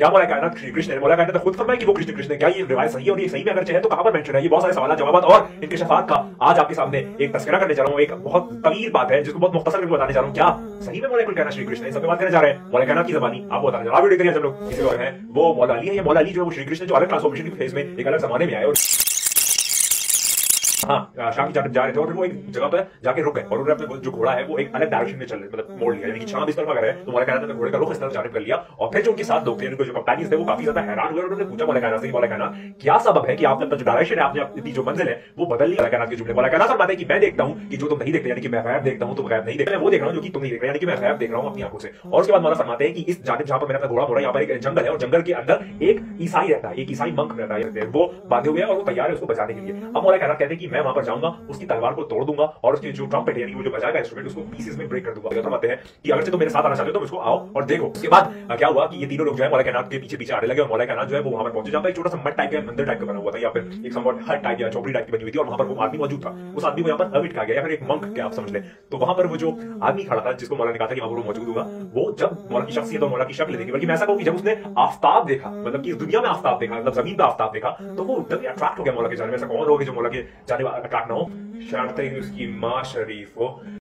क्या मौला कायनात श्री कृष्ण है? मौला कायनात ने खुद फरमाया कि वो कृष्ण कृष्ण है। क्या ये रिवायत सही है? और ये सही में अगर है तो कहां पर मेंशन है? ये बहुत सारे सवाल जवाब और इनके शफात का आज आपके सामने एक तस्करा करने जा रहा हूं। एक बहुत तवील बात है जिसको बहुत मुख्तसर करके बताने जा रहा हूं। क्या सही में मौला कुल कहना श्री कृष्ण है? सब बात करने जा रहे हैं मौला कायनात की ज़बानी आपको बताने जा रहा हूं। वीडियो करिए। हम लोग किसी और हैं वो मौला अली है। ये मौला अली जो है वो श्री कृष्ण जो अलग ट्रांसफॉर्मेशन की फेज में एक अलग जमाने में आए और हाँ शाम की जानब जा रहे थे और फिर वो एक जगह पे जाके रुक गए और उन्होंने अपने जो घोड़ा है वो एक अलग डायरेक्शन में चल मतलब मोड़ लिया, यानी कि शाम इस तरफ अगर है तो मौला कायनात ने घोड़े का रुख इस तरफ जानिब कर लिया। और फिर जो उनके साथ लोग थे उनको जो कंपेनियंस थे वो काफी ज्यादा हैरान हुए और उन्होंने पूछा मौला कायनात से, मौला कायनात क्या सबब है कि आपने अपना जो डायरेक्शन है, आपने अपनी जो मंजिल है वो बदल ली? मौला कायनात के जुमले, मौला कायनात फरमाते हैं कि मैं देखता हूं कि जो तुम नहीं देखते, यानी कि मैं गैब देखता हूं, तुम गैब नहीं देखते, मैं वो देख रहा हूं जो कि तुम नहीं देख रहे, यानी कि मैं गैब देख रहा हूं अपनी आंखों से। और उसके बाद मौला फरमाते हैं कि इस जानिब जहां पर मैंने अपना घोड़ा मोड़ा, यहाँ पर एक जंगल है और जंगल के अंदर एक ईसाई रहता है, एक ईसाई मंक रहता है, वो बांधे हुए हैं और वो तैयार है उसको बचाने के लिए। अब मौला कायनात कहते हैं कि मैं वहां पर जाऊंगा, उसकी तलवार को तोड़ दूंगा और उसकी जो ट्रम्पेट है यानी वो जो बजाएगा इंस्ट्रूमेंट उसको पीसेस में ब्रेक कर दूंगा। फरमाते हैं कि अगर से तुम मेरे साथ आना चाहते हो तो इसको आओ और देखो। उसके बाद क्या हुआ कि ये तीनों लोग जो है मौला कायनात के पीछे पीछे आने लगे और मौला कायनात जो है वो वहां पर पहुंचे। जहां पर एक छोटा सा मट टाइप का मंदिर टाइप का बना हुआ था या फिर एक समवॉट हट टाइप या चौपड़ी टाइप की बनी हुई थी और वहां पर वो आदमी मौजूद था। उस आदमी को यहाँ पर हर्मिट कहा गया या फिर एक मंक के आप समझ लें। तो वहां पर वो जो आदमी खड़ा था जिसको मौला ने कहा था कि वहां पर मौजूद होगा, वो जब मौला की शख्सियत और मौला की शक्ल देखी, बल्कि मैं ऐसा कहूं कि जब उसने आफ्ताब देखा, मतलब कि इस दुनिया में आफ्ताब देखा, मतलब जमीन पे आफ्ताब देखा, तो वो एकदम अट्रैक्ट हो गया मौला के जाने में। ऐसा कौन होगा जो मौला के जाने में अट्रैक्ट ना हो? शर्त उसकी मां शरीफ हो।